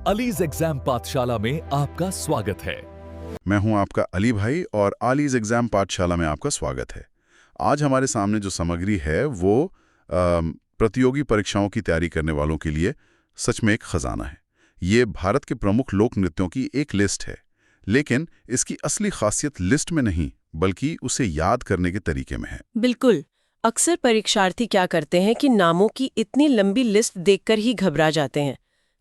Allies exam पाठशाला में आपका स्वागत है। मैं हूं आपका अली भाई और आलीज एग्जाम पाठशाला में आपका स्वागत है। आज हमारे सामने जो सामग्री है वो प्रतियोगी परीक्षाओं की तैयारी करने वालों के लिए सच में एक खजाना है। ये भारत के प्रमुख लोक नृत्यों की एक लिस्ट है, लेकिन इसकी असली खासियत लिस्ट में नहीं बल्कि उसे याद करने के तरीके में है। बिल्कुल। अक्सर परीक्षार्थी क्या करते हैं कि नामों की इतनी लंबी लिस्ट देखकर ही घबरा जाते हैं।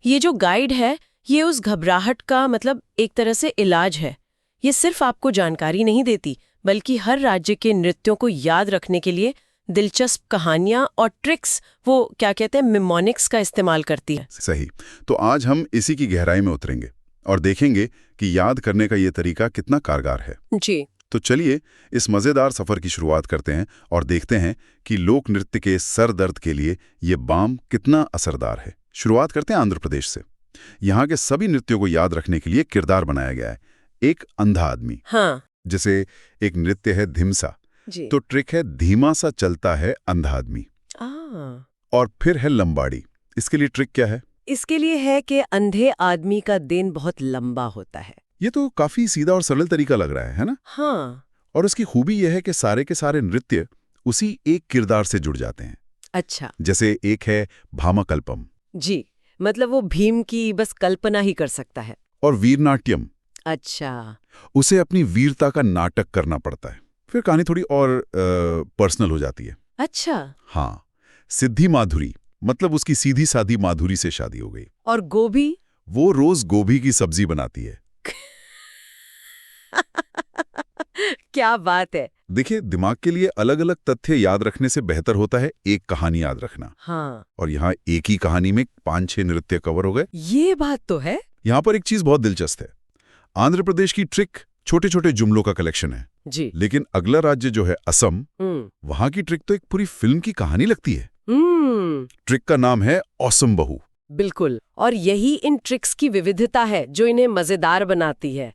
ये जो गाइड है ये उस घबराहट का एक तरह से इलाज है। ये सिर्फ आपको जानकारी नहीं देती बल्कि हर राज्य के नृत्यों को याद रखने के लिए दिलचस्प कहानियां और ट्रिक्स, वो क्या कहते हैं, मिमोनिक्स का इस्तेमाल करती है। सही। तो आज हम इसी की गहराई में उतरेंगे और देखेंगे कि याद करने का ये तरीका कितना कारगर है। जी। तो चलिए इस मजेदार सफर की शुरुआत करते हैं और देखते हैं कि लोक नृत्य के सर दर्द के लिए ये बाम कितना असरदार है। शुरुआत करते हैं आंध्र प्रदेश से। यहाँ के सभी नृत्यों को याद रखने के लिए किरदार बनाया गया है, एक अंधा आदमी। हाँ। जैसे एक नृत्य है धिमसा, तो ट्रिक है धीमा सा चलता है अंधा आदमी। और फिर है लंबाड़ी। इसके लिए ट्रिक क्या है? इसके लिए है कि अंधे आदमी का दिन बहुत लंबा होता है। ये तो काफी सीधा और सरल तरीका लग रहा है ना? हाँ। और उसकी खूबी यह है कि सारे के सारे नृत्य उसी एक किरदार से जुड़ जाते हैं। अच्छा। जैसे एक है भामाकल्पम। जी, वो भीम की बस कल्पना ही कर सकता है। और वीरनाट्यम। अच्छा। उसे अपनी वीरता का नाटक करना पड़ता है। फिर कहानी थोड़ी और पर्सनल हो जाती है। अच्छा। हाँ। सिद्धि माधुरी, उसकी सीधी सादी माधुरी से शादी हो गई। और गोभी? वो रोज गोभी की सब्जी बनाती है। क्या बात है। देखिए, दिमाग के लिए अलग अलग तथ्य याद रखने से बेहतर होता है एक कहानी याद रखना। हाँ। और यहाँ एक ही कहानी में 5-6 नृत्य कवर हो गए। ये बात तो है। यहाँ पर एक चीज बहुत दिलचस्प है। आंध्र प्रदेश की ट्रिक छोटे छोटे जुमलों का कलेक्शन है जी। लेकिन अगला राज्य जो है असम, वहां की ट्रिक तो एक पूरी फिल्म की कहानी लगती है। ट्रिक का नाम है ऑसम बहू। बिल्कुल। और यही इन ट्रिक्स की विविधता है जो इन्हें मजेदार बनाती है।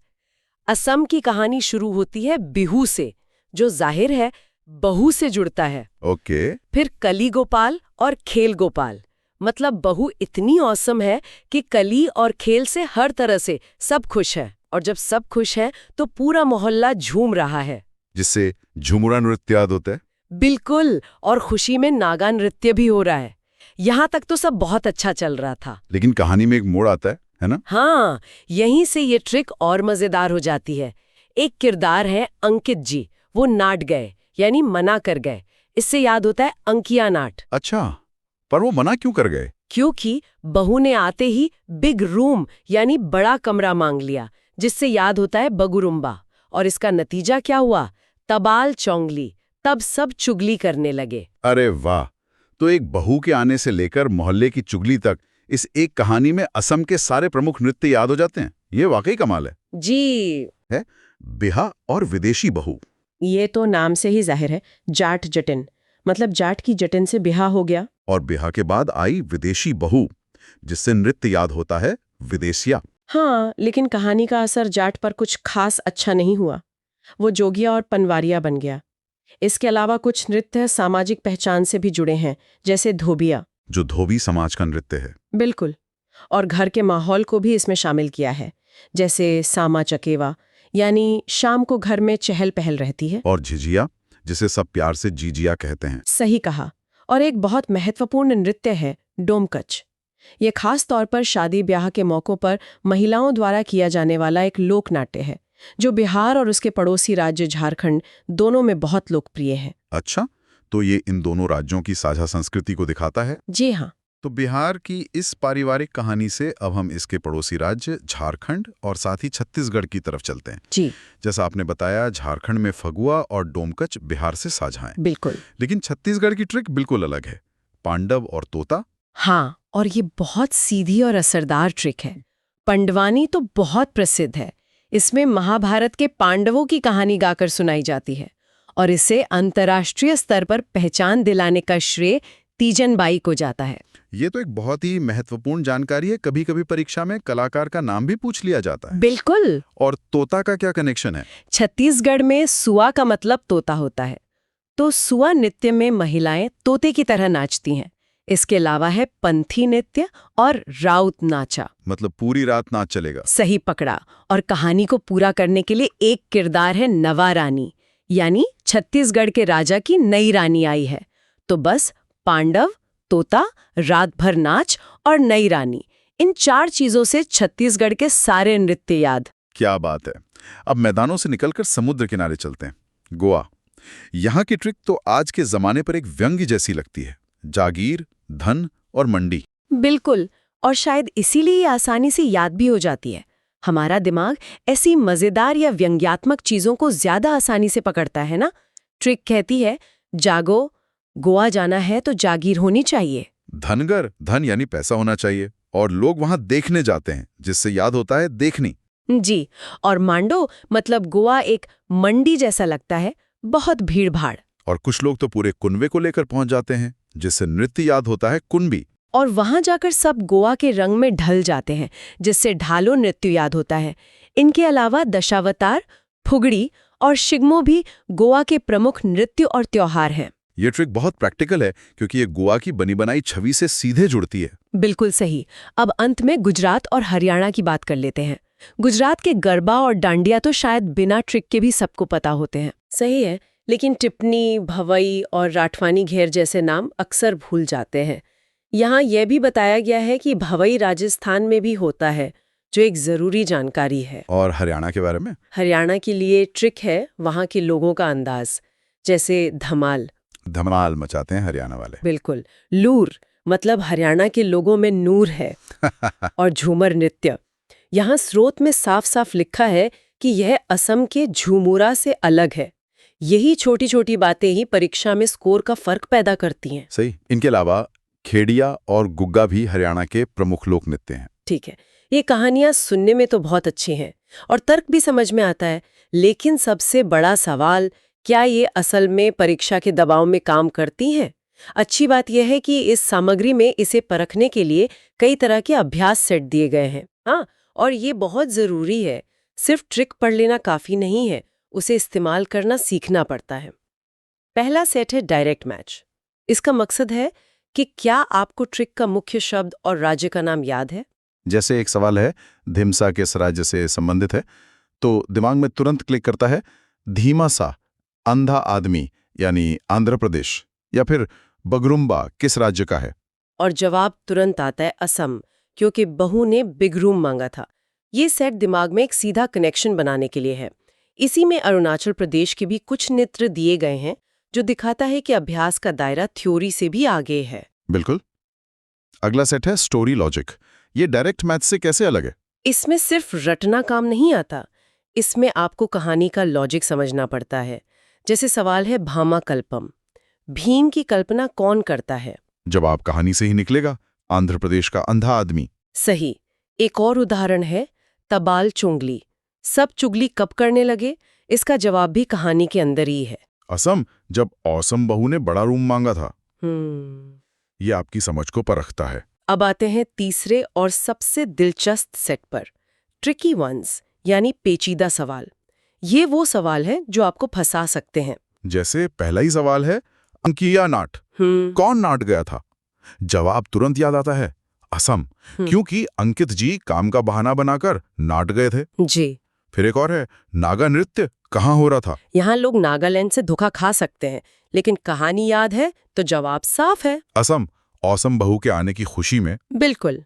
असम की कहानी शुरू होती है बिहू से, जो जाहिर है बहू से जुड़ता है। ओके। फिर कली गोपाल और खेल गोपाल, बहू इतनी औसम है कि कली और खेल से हर तरह से सब खुश है। और जब सब खुश है तो पूरा मोहल्ला झूम रहा है, जिससे झुमुरा नृत्य याद होता है। बिल्कुल। और खुशी में नागा नृत्य भी हो रहा है। यहाँ तक तो सब बहुत अच्छा चल रहा था, लेकिन कहानी में एक मोड़ आता है ना? हाँ, यहीं से ये ट्रिक और मजेदार हो जाती है। एक किरदार है अंकित जी, वो नाट गए यानी मना कर गए। इससे याद होता है अंकिया नाट। अच्छा, पर वो मना क्यों कर गए? क्योंकि बहू ने आते ही बिग रूम यानी बड़ा कमरा मांग लिया, जिससे याद होता है बगुरुम्बा। और इसका नतीजा क्या हुआ? तबाल चौंगली। तब सब चुगली करने लगे। अरे वाह! तो एक बहू के आने से लेकर मोहल्ले की चुगली तक इस एक कहानी में असम के सारे प्रमुख नृत्य याद हो जाते हैं। ये वाकई कमाल है। जी है। बिहा और विदेशी बहू। ये तो नाम से ही जाहिर है, जाट जटिन, जाट की जटिन से बिहा हो गया। और बिहा के बाद आई विदेशी बहू, जिससे नृत्य याद होता है विदेशिया। हाँ, लेकिन कहानी का असर जाट पर कुछ खास अच्छा नहीं हुआ। वो जोगिया और पनवारिया बन गया। इसके अलावा कुछ नृत्य सामाजिक पहचान से भी जुड़े हैं, जैसे धोबिया, जो धोबी समाज का नृत्य है। बिल्कुल। और घर के माहौल को भी इसमें शामिल किया है, जैसे सामा चकेवा, यानी शाम को घर में चहल पहल रहती है। और झिझिया, जिसे सब प्यार से जीजिया कहते हैं। सही कहा। और एक बहुत महत्वपूर्ण नृत्य है डोमकच। ये खास तौर पर शादी ब्याह के मौकों पर महिलाओं द्वारा किया जाने वाला एक लोक नाट्य है, जो बिहार और उसके पड़ोसी राज्य झारखंड दोनों में बहुत लोकप्रिय है। अच्छा, तो ये इन दोनों राज्यों की साझा संस्कृति को दिखाता है। जी हाँ। तो बिहार की इस पारिवारिक कहानी से अब हम इसके पड़ोसी राज्य झारखंड और साथ ही छत्तीसगढ़ की तरफ चलते हैं। जी। जैसा आपने बताया, झारखंड में फगुआ और डोमकच बिहार से साझा हैं। बिल्कुल। लेकिन छत्तीसगढ़ की ट्रिक बिल्कुल अलग है, पांडव और तोता। हाँ, और ये बहुत सीधी और असरदार ट्रिक है। पंडवानी तो बहुत प्रसिद्ध है। इसमें महाभारत के पांडवों की कहानी गाकर सुनाई जाती है और इसे अंतर्राष्ट्रीय स्तर पर पहचान दिलाने का श्रेय तीजन बाई को जाता है। ये तो एक बहुत ही महत्वपूर्ण जानकारी है। कभी कभी परीक्षा में कलाकार का नाम भी पूछ लिया जाता है। बिल्कुल। और तोता का क्या कनेक्शन है? छत्तीसगढ़ में सुआ का मतलब तोता होता है, तो सुआ नृत्य में महिलाएं तोते की तरह नाचती हैं। इसके अलावा है पंथी नृत्य और राउत नाचा। मतलब पूरी रात नाच चलेगा। सही पकड़ा। और कहानी को पूरा करने के लिए एक किरदार है नवा रानी, यानी छत्तीसगढ़ के राजा की नई रानी आई है। तो बस पांडव, तोता, रात भर नाच और नई रानी, इन 4 चीजों से छत्तीसगढ़ के सारे नृत्य याद। क्या बात है। अब मैदानों से निकलकर समुद्र किनारे चलते हैं। गोवा। यहाँ की ट्रिक तो आज के जमाने पर एक व्यंग्य जैसी लगती है। जागीर, धन और मंडी। बिल्कुल, और शायद इसीलिए ये आसानी से याद भी हो जाती है। हमारा दिमाग ऐसी मजेदार या व्यंग्यात्मक चीजों को ज्यादा आसानी से पकड़ता है ना। ट्रिक कहती है, जागो, गोवा जाना है तो जागीर होनी चाहिए। धनगर, धन यानी पैसा होना चाहिए, और लोग वहां देखने जाते हैं, जिससे याद होता है देखनी। जी, और मांडो मतलब गोवा एक मंडी जैसा लगता है, बहुत भीड़ भाड़। और कुछ लोग तो पूरे कुनबे को लेकर पहुंच जाते हैं, जिससे नृत्य याद होता है कुनबी। और वहां जाकर सब गोवा के रंग में ढल जाते हैं, जिससे ढालो नृत्य याद होता है। इनके अलावा दशावतार, फुगड़ी और शिगमो भी गोवा के प्रमुख नृत्य और त्योहार हैं। ये ट्रिक बहुत प्रैक्टिकल है, क्योंकि ये गोवा की बनी बनाई छवि से सीधे जुड़ती है। बिल्कुल सही। अब अंत में गुजरात और हरियाणा की बात कर लेते हैं। गुजरात के गरबा और डांडिया तो शायद बिना ट्रिक के भी सबको पता होते हैं। सही है, लेकिन टिप्पणी, भवई और राठवानी घेर जैसे नाम अक्सर भूल जाते हैं। यहाँ यह भी बताया गया है कि भवई राजस्थान में भी होता है, जो एक जरूरी जानकारी है। और हरियाणा के बारे में? हरियाणा के लिए ट्रिक है वहाँ के लोगों का अंदाज, जैसे धमाल। धमाल मचाते हैं हरियाणा वाले। बिल्कुल। लूर मतलब हरियाणा के लोगों में नूर है। और झूमर नृत्य, यहाँ स्रोत में साफ साफ लिखा है कि यह असम के झूमुरा से अलग है। यही छोटी छोटी बातें ही परीक्षा में स्कोर का फर्क पैदा करती हैं। सही। इनके अलावा खेड़िया और गुग्गा भी हरियाणा के प्रमुख लोक नृत्य हैं। ठीक है, ये कहानियां सुनने में तो बहुत अच्छी हैं और तर्क भी समझ में आता है, लेकिन सबसे बड़ा सवाल, क्या ये असल में परीक्षा के दबाव में काम करती हैं? अच्छी बात यह है कि इस सामग्री में इसे परखने के लिए कई तरह के अभ्यास सेट दिए गए हैं। हाँ, और ये बहुत जरूरी है। सिर्फ ट्रिक पढ़ लेना काफी नहीं है, उसे इस्तेमाल करना सीखना पड़ता है। पहला सेट है डायरेक्ट मैच। इसका मकसद है कि क्या आपको ट्रिक का मुख्य शब्द और राज्य का नाम याद है? जैसे एक सवाल है, धिमसा किस राज्य से संबंधित है, तो दिमाग में तुरंत क्लिक करता है धीमा सा, अंधा आदमी यानी आंध्र प्रदेश, या फिर बगरुम्बा किस राज्य का है? और जवाब तुरंत आता है असम, क्योंकि बहू ने बिगरूम मांगा था। ये सेट दिमाग में एक सीधा कनेक्शन बनाने के लिए है। इसी में अरुणाचल प्रदेश के भी कुछ नृत्य दिए गए हैं, जो दिखाता है कि अभ्यास का दायरा थ्योरी से भी आगे है। बिल्कुल। अगला सेट है स्टोरी लॉजिक। ये डायरेक्ट मैथ से कैसे अलग है? इसमें सिर्फ रटना काम नहीं आता, इसमें आपको कहानी का लॉजिक समझना पड़ता है। जैसे सवाल है भामा कल्पम, भीम की कल्पना कौन करता है? जवाब कहानी से ही निकलेगा, आंध्र प्रदेश का अंधा आदमी। सही। एक और उदाहरण है तबाल चुंगली, सब चुगली कब करने लगे? इसका जवाब भी कहानी के अंदर ही है। असम, जब औसम बहू ने बड़ा रूम मांगा था। ये आपकी समझ को परखता है। अब आते हैं तीसरे और सबसे दिलचस्प सेट पर, ट्रिकी वंस यानी पेचीदा सवाल। ये वो सवाल है जो आपको फंसा सकते हैं। जैसे पहला ही सवाल है, अंकिया नाट, कौन नाट गया था? जवाब तुरंत याद आता है, असम, क्योंकि अंकित जी काम का बहाना बनाकर नाट गए थे। जी। फिर एक और है, नागा नृत्य कहाँ हो रहा था? यहाँ लोग नागालैंड से धोखा खा सकते हैं, लेकिन कहानी याद है तो जवाब साफ है, असम, औसम बहू के आने की खुशी में। बिल्कुल।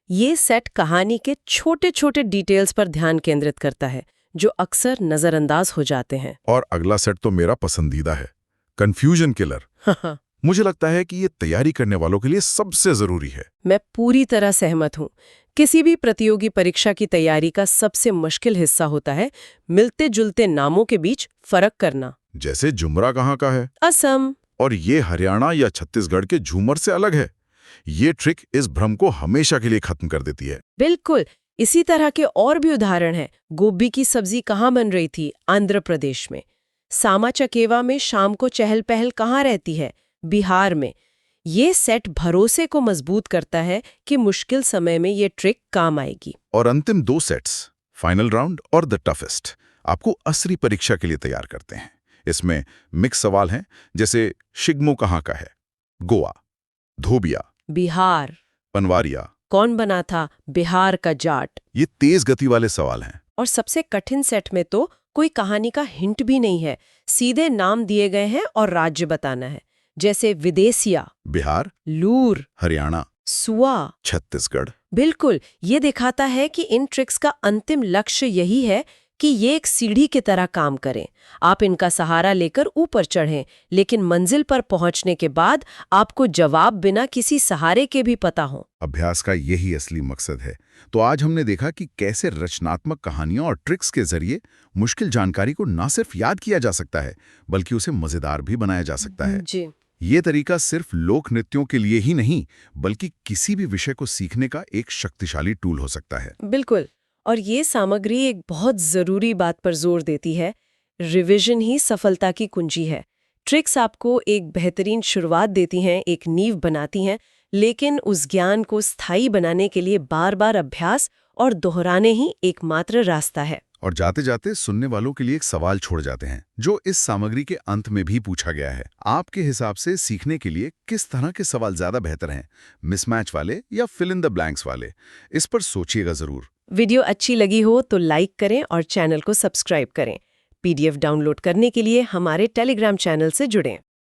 ये सेट कहानी के छोटे छोटे डिटेल्स पर ध्यान केंद्रित करता है, जो अक्सर नजरअंदाज हो जाते हैं। और अगला सेट तो मेरा पसंदीदा है, कंफ्यूजन किलर। मुझे लगता है कि ये तैयारी करने वालों के लिए सबसे जरूरी है। मैं पूरी तरह सहमत हूँ। किसी भी प्रतियोगी परीक्षा की तैयारी का सबसे मुश्किल हिस्सा होता है मिलते जुलते नामों के बीच फर्क करना। जैसे जुमरा कहाँ का है? असम। और ये हरियाणा या छत्तीसगढ़ के झूमर से अलग है। ये ट्रिक इस भ्रम को हमेशा के लिए खत्म कर देती है। बिल्कुल। इसी तरह के और भी उदाहरण हैं। गोभी की सब्जी कहाँ बन रही थी? आंध्र प्रदेश में। सामा चकेवा में शाम को चहल पहल कहाँ रहती है? बिहार में। ये सेट भरोसे को मजबूत करता है कि मुश्किल समय में ये ट्रिक काम आएगी। और अंतिम 2 सेट्स, फाइनल राउंड और द टफेस्ट, आपको असली परीक्षा के लिए तैयार करते हैं। इसमें मिक्स सवाल हैं, जैसे शिगमो कहाँ का है? गोवा। धोबिया, बिहार। पनवारिया, कौन बना था बिहार का जाट? ये तेज गति वाले सवाल हैं। और सबसे कठिन सेट में तो कोई कहानी का हिंट भी नहीं है, सीधे नाम दिए गए हैं और राज्य बताना है, जैसे विदेशिया, बिहार, लूर, हरियाणा, सुआ। छत्तीसगढ़। बिल्कुल, ये दिखाता है कि इन ट्रिक्स का अंतिम लक्ष्य यही है कि ये एक सीढ़ी की तरह काम करें। आप इनका सहारा लेकर ऊपर चढ़ें, लेकिन मंजिल पर पहुंचने के बाद आपको जवाब बिना किसी सहारे के भी पता हो। अभ्यास का यही असली मकसद है। तो आज हमने देखा कि कैसे रचनात्मक कहानियों और ट्रिक्स के जरिए मुश्किल जानकारी को न सिर्फ याद किया जा सकता है, बल्कि उसे मजेदार भी बनाया जा सकता है। जी। ये तरीका सिर्फ लोक नृत्यों के लिए ही नहीं, बल्कि किसी भी विषय को सीखने का एक शक्तिशाली टूल हो सकता है। बिल्कुल। और ये सामग्री एक बहुत जरूरी बात पर जोर देती है, रिवीजन ही सफलता की कुंजी है। ट्रिक्स आपको एक बेहतरीन शुरुआत देती हैं, एक नींव बनाती हैं, लेकिन उस ज्ञान को स्थायी बनाने के लिए बार-बार अभ्यास और दोहराने ही एकमात्र रास्ता है। और जाते जाते सुनने वालों के लिए एक सवाल छोड़ जाते हैं, जो इस सामग्री के अंत में भी पूछा गया है। आपके हिसाब से सीखने के लिए किस तरह के सवाल ज्यादा बेहतर हैं, मिसमैच वाले या फिल इन द ब्लैंक्स वाले? इस पर सोचिएगा जरूर। वीडियो अच्छी लगी हो तो लाइक करें और चैनल को सब्सक्राइब करें। PDF डाउनलोड करने के लिए हमारे टेलीग्राम चैनल से जुड़ें।